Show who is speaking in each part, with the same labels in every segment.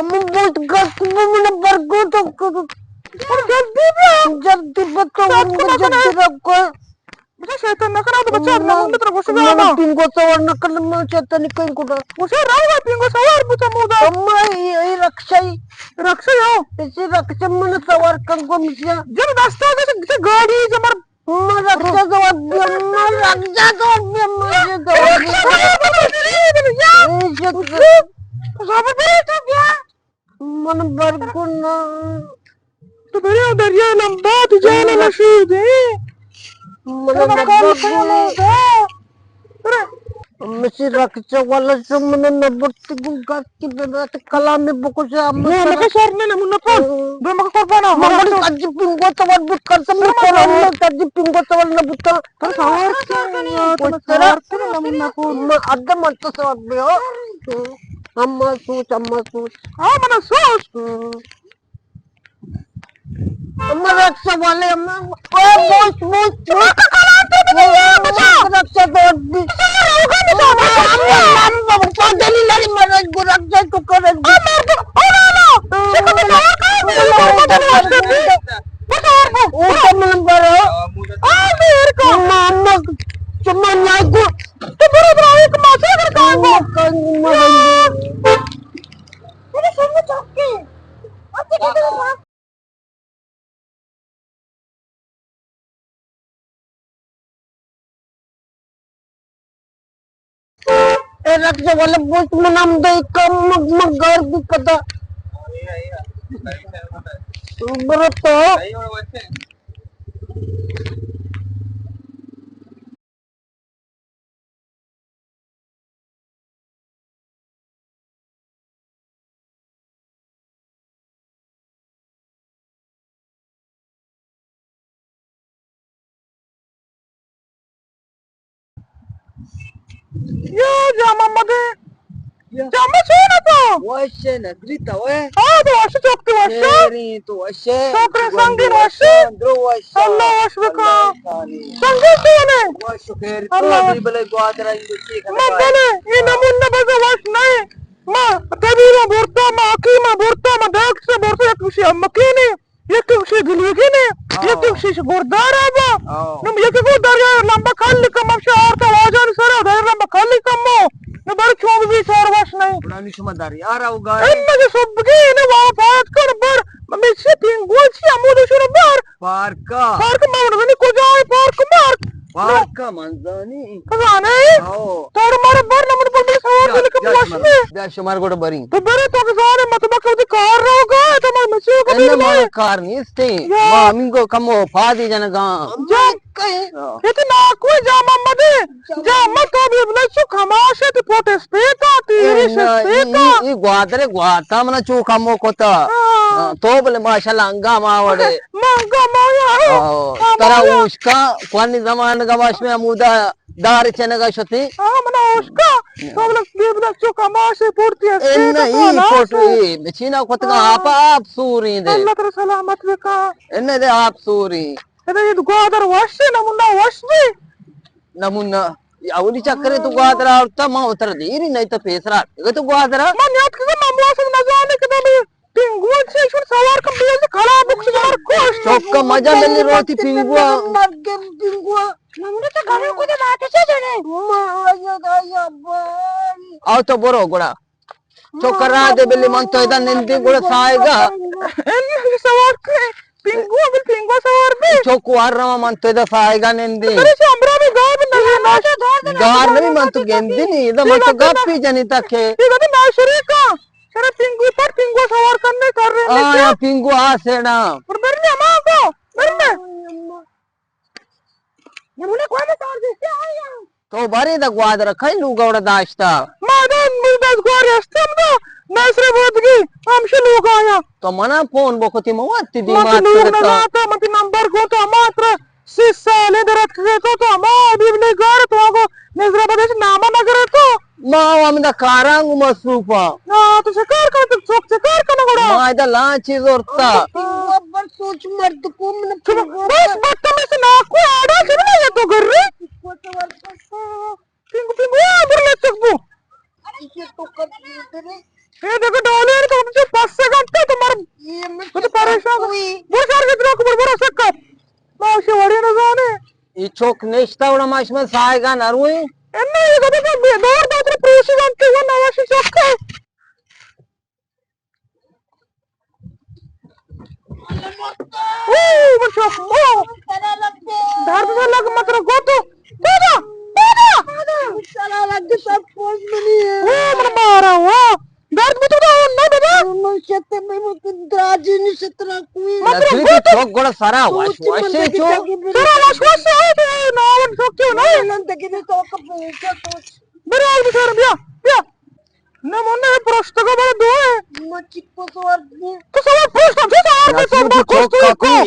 Speaker 1: kamu buat aku menebar godok जल्दी बताओ जल्दी रखो
Speaker 2: बच्चा शैतान ना करा तो बच्चा अपना मुंह में तेरे को सजा
Speaker 1: mana pingo sawar na kalma chata ni kain kuda
Speaker 2: उसे राव पिंगो सवार बुचा मुदा
Speaker 1: amma ai raksai
Speaker 2: रक्षा यो
Speaker 1: isi raksa mana sawar kan ko misya
Speaker 2: जब रास्ता से गाड़ी जमर
Speaker 1: ma raksa sawar ma raksa sawar mana barguna
Speaker 2: तो मेरे दरिया लंबा तुझे ना मशहूर है
Speaker 1: mana barguna masih raksa wala semana na berti gugat ki berarti kalame buku sa
Speaker 2: वो मका शर्ने ना मुन्ना पर वो मका korban ना
Speaker 1: Mama tadi pinggul tawar bukan sama koran tadi pinggul tawar na buta.
Speaker 2: सवार
Speaker 1: Putra ada mata sawar beo. Amma suc.
Speaker 2: हाँ मना सोच
Speaker 1: Amma raksa wale amma. Oh bos. Raksa tawar bi. Amma padali lari maraj gurak jai ko koran. Utang melembara. Mama cuma lagu.
Speaker 2: तो बड़ा बड़ा एक माचा कर Congo
Speaker 1: Ini semua cokki. Apa kita mau? Enak sa wala bos menamday ka magmagar di kada. Barato.
Speaker 2: या जामा मगे जामा सोना तो
Speaker 3: Washe na grita we.
Speaker 2: हाँ तो वाश चौकती वाश
Speaker 3: Sheri tu washe.
Speaker 2: Sokre sangin washe.
Speaker 3: Andro washe.
Speaker 2: Allah wash bika संगे सोने
Speaker 3: Washe keri
Speaker 2: Allah
Speaker 3: to
Speaker 2: wash.
Speaker 3: di bale guadra indo chika.
Speaker 2: मगले ये नमुन्ना बजा वाश नहीं माँ तबीरा बोरता माँ आखी माँ बोरता माँ दाग से बोरता एक विषय मकीनी एक विषय गिलुगीनी एक विषय गोरदार आबा नम एक गोरदार यार लंबा खाली कम अब से और तो वाजन सरा दार लंबा खाली कम हो न बड़े चौब भी चार वाश नहीं
Speaker 3: Purani shumadari. Ara uga.
Speaker 2: इनमें सब की ने वहाँ बात कर बर मैं से पिंगुल सी अमूल शुरू बर
Speaker 3: Parka.
Speaker 2: पार्क में उन्होंने को जाए park mark
Speaker 3: Parka manzani.
Speaker 2: कजाने
Speaker 3: Oh.
Speaker 2: तार मारे बर नमन पर मेरे सवार दिल के वाश में
Speaker 3: Ya shumar goda bari.
Speaker 2: तो बड़े तो कजाने मत बकवादी कार रहोगा तो मैं मसीह को
Speaker 3: Enna ma kar ni ste. Ma mingo kamo paadi janaga.
Speaker 2: जा इतना कोई जामा मदे जामा तो भी बलसु खमाशे ती पोटे स्पेका तीरी स्पेका
Speaker 3: I guata mana chu kamo kota. To bale mashallah anga ma wade.
Speaker 2: मंगा माया
Speaker 3: Tara uska kwani zaman ga bash me amuda dar chenaga shoti.
Speaker 2: हाँ मना उसका तो बलस भी बलसु खमाशे पूर्ति
Speaker 3: Enna
Speaker 2: स्पेका
Speaker 3: I photo mechina kotga apa suri de.
Speaker 2: अल्लाह तेरे सलामत बेका
Speaker 3: Enna de aap suri.
Speaker 2: इधर ये गोदर वाशे नमुना वाशे
Speaker 3: Namuna awli chakkare tu guadra urta ma utar diri nahi to pesra. Ega tu guadra.
Speaker 2: मन याद के मामला से न जाने के दम पिंगुआ से शुरू सवार कम भी से खड़ा बुक्स मार कोश
Speaker 3: Chokka maja meli roti pingua.
Speaker 1: Magam pinggul.
Speaker 2: नमुना तो घर को दे बात से जने
Speaker 1: Maya bari.
Speaker 3: Aw to boro goda. Chokara de beli man to idan nendi goda saega.
Speaker 2: इन सवार के पिंगुआ सवार भी
Speaker 3: Chokku arrama man to ida saega nendi.
Speaker 2: तेरे से हमरा भी गाय में नहीं ना से धोर दे
Speaker 3: Gar nahi man to gendi ni ida man to gappi jani takhe.
Speaker 2: ये कहते ना शरीर का तेरे पिंगुआ सवार करने कर रहे हैं
Speaker 3: Ah pingu asena.
Speaker 2: और मेरे ने मां को मेरे ने नमुना कोई में तोड़ दे से आया
Speaker 3: To bari da guadra kai lu goda dashta.
Speaker 2: Madan मुदस गोरेस्तम दो नसरे बोदगी हम से लोग आया
Speaker 3: To mana phone bokoti mawatti di
Speaker 2: मत
Speaker 3: mat
Speaker 2: नूर
Speaker 3: ta.
Speaker 2: लगाता मत नंबर को तो मात्र सिसाले दरत के तो मा अभी ने गार तो को नजरा बदे नामा न करे तो
Speaker 3: Ma amda karangu masupa.
Speaker 2: ना तो शिकार कर तो चौक शिकार करना पड़ा
Speaker 3: Ma ida lanchi zorta.
Speaker 1: Pinggul bar soch mard ko mana pinggul.
Speaker 2: बस बदतमीज से ना को आड़ा चलना ये तो कर रही पिंगु पिंगु आ बुरले चकबू
Speaker 1: Isi to kadri.
Speaker 2: ये देखो डोले तो मुझे 5 घंटे तुम्हारे
Speaker 1: ये मैं
Speaker 2: तो परेशान
Speaker 1: हुई
Speaker 2: वो सार के दिलो को बड़ा सक्का माशी वड़ी न जाने
Speaker 3: इचोक नेस्ता माश में सायगा नरुई
Speaker 2: एन्ने ये कदे के दौर दात्र प्रोसी बनते वो नवाशी सक्का बच्चा ओ
Speaker 1: चला लगते
Speaker 2: दर्द से लग मत रखो तो दादा दादा
Speaker 1: चला लग सब पोस बनी है
Speaker 2: ओ मन मारा हुआ दर्द में तो ना दादा
Speaker 1: मनुष्य में मुझे द्राजी नहीं सतरा कोई
Speaker 3: नसरी की चोक गोड़ा सारा वाश वाशे चो
Speaker 2: सारा वाश है ना वन सक्यो ना
Speaker 1: नंत के तो कपूर तो
Speaker 2: बरे आज बिचारा बिया ना मोने प्रश्न का बड़ा दो है
Speaker 1: मचिक को सवार
Speaker 2: तो सवाल प्रश्न से सवाल के
Speaker 3: नसरी
Speaker 2: सब
Speaker 3: की चोक कापी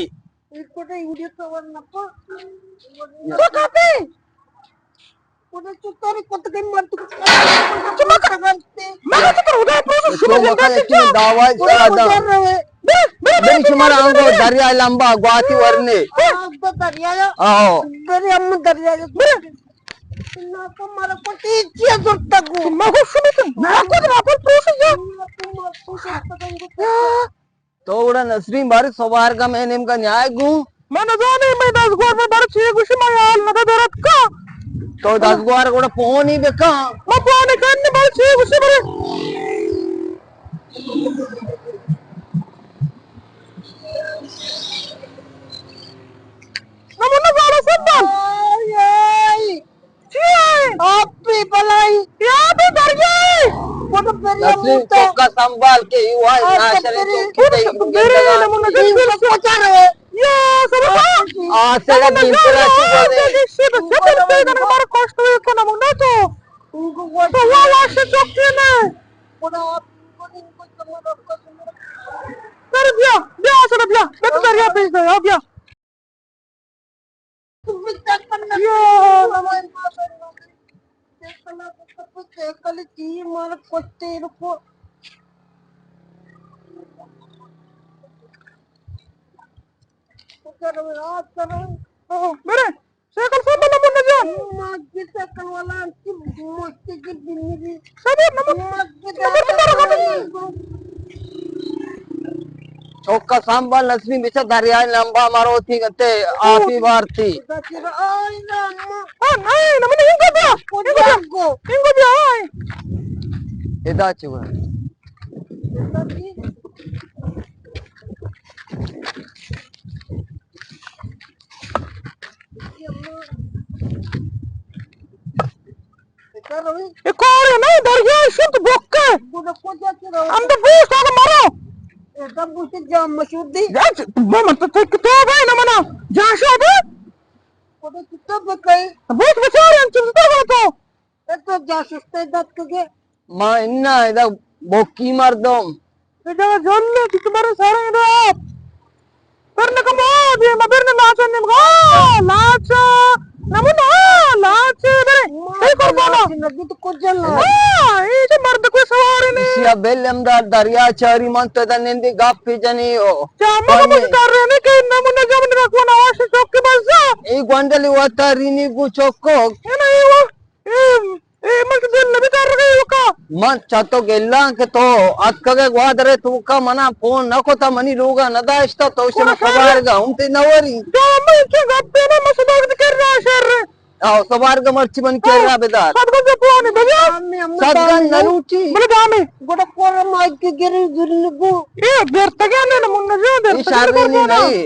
Speaker 1: इसको तो वीडियो सवार ना तो कापी उधर चुतारी को तो कहीं मर तू चुमा करते
Speaker 2: मैं तो कर उधर प्रश्न
Speaker 3: चो मका एक में दावा चला दा बेरी तुम्हारा अंगो दरिया लंबा ग्वाती वरने
Speaker 1: तो दरिया
Speaker 3: आओ
Speaker 1: दरिया में दरिया ना तो मारा को टीचिया जोड़ता को
Speaker 2: मैं को सुनो मैं को ना पर प्रश्न
Speaker 3: तो उड़ा नसरी बारी सवार का मैंने इनका न्याय गु
Speaker 2: मैं न जाने मैं 10 गोर में बड़ छे गुशी में यार न दरत का
Speaker 3: तो 10 गुआर गोड़ा पोन ही बेका
Speaker 2: मैं पाने करने बड़ छे गुशी बड़े नमूना वाला संबंध
Speaker 1: आप भी भलाई
Speaker 2: यहाँ पे डर गए
Speaker 1: वो तो
Speaker 3: नसरी
Speaker 1: पेरिया
Speaker 3: चोक का संभाल के युवा नाशरे चोक की
Speaker 2: मेरे नमूना जल्दी
Speaker 1: पहुंचा रहे
Speaker 2: ये सब
Speaker 3: आसेगा गिनतरा बोले
Speaker 2: इससे बच्चे करते हैं हमारा कष्ट हुए का नमूना तो
Speaker 1: उनको वो
Speaker 2: तो वो लाश चौकी ने
Speaker 1: पूरा आपको इनको समझ
Speaker 2: कर दिया दिया चलो दिया मैं तो दरिया भेज दो अब दिया
Speaker 1: तुम भी तक करना हमारे पास देखना तो कल की मार कोते रुको करो रात करो
Speaker 2: मेरे साइकिल से बना मुन्ना जान
Speaker 1: मां की साइकिल वाला की मस्ती की जिंदगी
Speaker 2: सब नमूना
Speaker 3: चोक का संभाल नसरी बिचा दरिया लंबा मारो थी गते आप ही बार थी
Speaker 1: आई ना अम्मा
Speaker 2: हां नहीं नमूना इनको दिया इनको दिया
Speaker 3: इदा चुगा
Speaker 2: ये कौन है ना दरिया शुद्ध बोक्के हम तो पूछ तो मारो
Speaker 1: एकदम पूछे जाम मशहूर दी
Speaker 2: यार वो मत तो किताब है ना मना जहां शो है
Speaker 1: वो कितना बकई
Speaker 2: बहुत बेचारे हम चिंता करते हो
Speaker 1: तो जासूस दत के
Speaker 3: मां इन्ना इदा बोकी मर्दम
Speaker 2: ये जगह जल्ले कि तुम्हारे सारे इधर आप करने का मोद ये मदर ने लाचा ने लाचा नमूना लाचे मेरे सही कर बोलो
Speaker 1: नदी तो कुछ जल
Speaker 2: ये जो मर्द कोई सवार नहीं
Speaker 3: इसिया बेलमदार दरिया चारी मंत दनेंदी गापी जनी हो
Speaker 2: जामा को मुझे कर रहे हैं कि नमूना जब ने रखो ना वाश चौक के पास जा
Speaker 3: ई गोंडली वातारीनी गु चोको
Speaker 2: ये नहीं वो ये मत दिल नहीं कर रहे हो का
Speaker 3: मन चातो गेला के तो अक्कगे ग्वादरे तू का मना फोन नको ता मनी लोगा नदा इष्टा तो उसे सवार गा उनते नवरी
Speaker 2: जामा के गप्पे ना मसबाग कर रहा शर
Speaker 3: आओ सवार गा मर्ची बन के रहा बेदार
Speaker 2: सदगन से पुआने भैया
Speaker 3: सदगन नलूटी
Speaker 2: बोले जामे
Speaker 1: गोड़ा कोरा माइक के गिर लगो
Speaker 2: ये देर तक है ना मुन्ना जो देर
Speaker 3: ई शारनी नहीं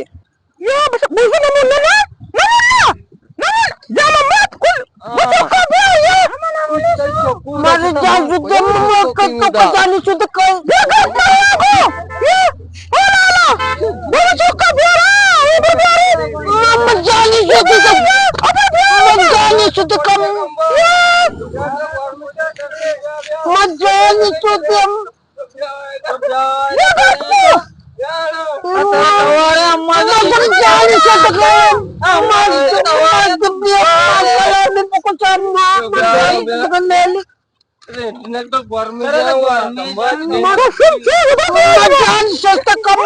Speaker 2: ये बस बुझे ना मुन्ना ना जामा मत कुल वो का बे ये
Speaker 1: मर जा जुद्ध में पता नहीं शुद्ध कर
Speaker 2: ये कर ये ओला वो चौका बोला वो बेचारे
Speaker 1: मर जानी शुद्ध मर जानी शुद्ध कर मर जानी शुद्ध
Speaker 3: अरे अम्मा
Speaker 1: मर जानी शुद्ध कर मर जानी
Speaker 3: तो गर्मी जावा
Speaker 2: मारो सुन
Speaker 1: जान सस्ता कम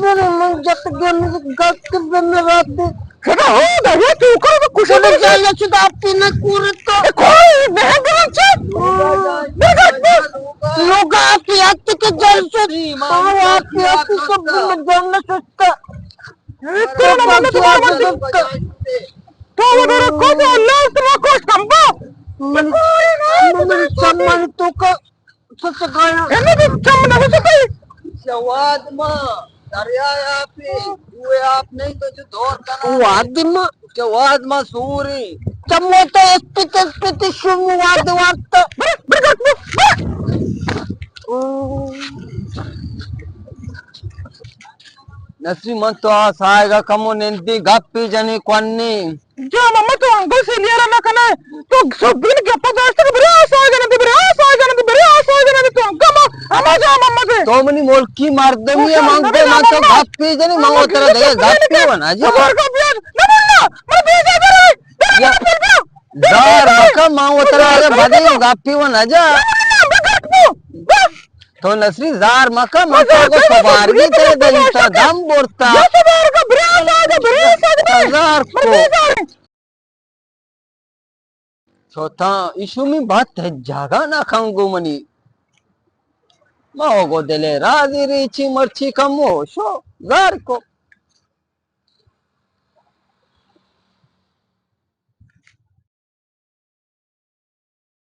Speaker 1: मर मन जत गन गत बन रात
Speaker 2: केटा हो दे तू कर कुछ
Speaker 1: चले जाया सुधा पीने कुरत
Speaker 2: कोई नहीं गलत
Speaker 1: लोग आपकी हत्या के जल से आपकी हत्या सब में जानना सकता
Speaker 2: तेरा मन तो मेरे को तो अल्लाह तेरा को संभा
Speaker 1: मन सम्मान तो का सच गाया
Speaker 2: एने भी चमन हो सके
Speaker 3: जवाद मां दरिया पे हुए आप नहीं तो जो दौर का
Speaker 1: वादिम
Speaker 3: जवाद मां सूरी
Speaker 1: चमो तो स्पित शुम वाद
Speaker 3: नसरी मन तो आएगा कमो नेंदी गप्पी जनी क्वन्नी
Speaker 2: जो मम्मा तो अंकल से लिया ना कना तो सब दिन के पता है कि बड़े आस आएगा ना बड़े आस आएगा ना बड़े आस आएगा ना तो अंकल हम जा मम्मा से
Speaker 3: तो मनी मोल की मार दे ये मांगते मां तो गप्पी जनी मांगो तेरा दे गप्पी बना जी
Speaker 2: खबर का प्यार ना बोलना मैं भेजा करे
Speaker 3: दार मका मांगो तेरा अरे बदे गप्पी बना जा तो नसरी जार मका मका को सवार भी तेरे दिल ता दम बोलता
Speaker 2: सवार का ब्रास आएगा
Speaker 3: हजार को चौथा इशू में बात है जागा ना खाऊंगो मनी माओ को दिले राजी रीची मर्ची कम हो शो जार को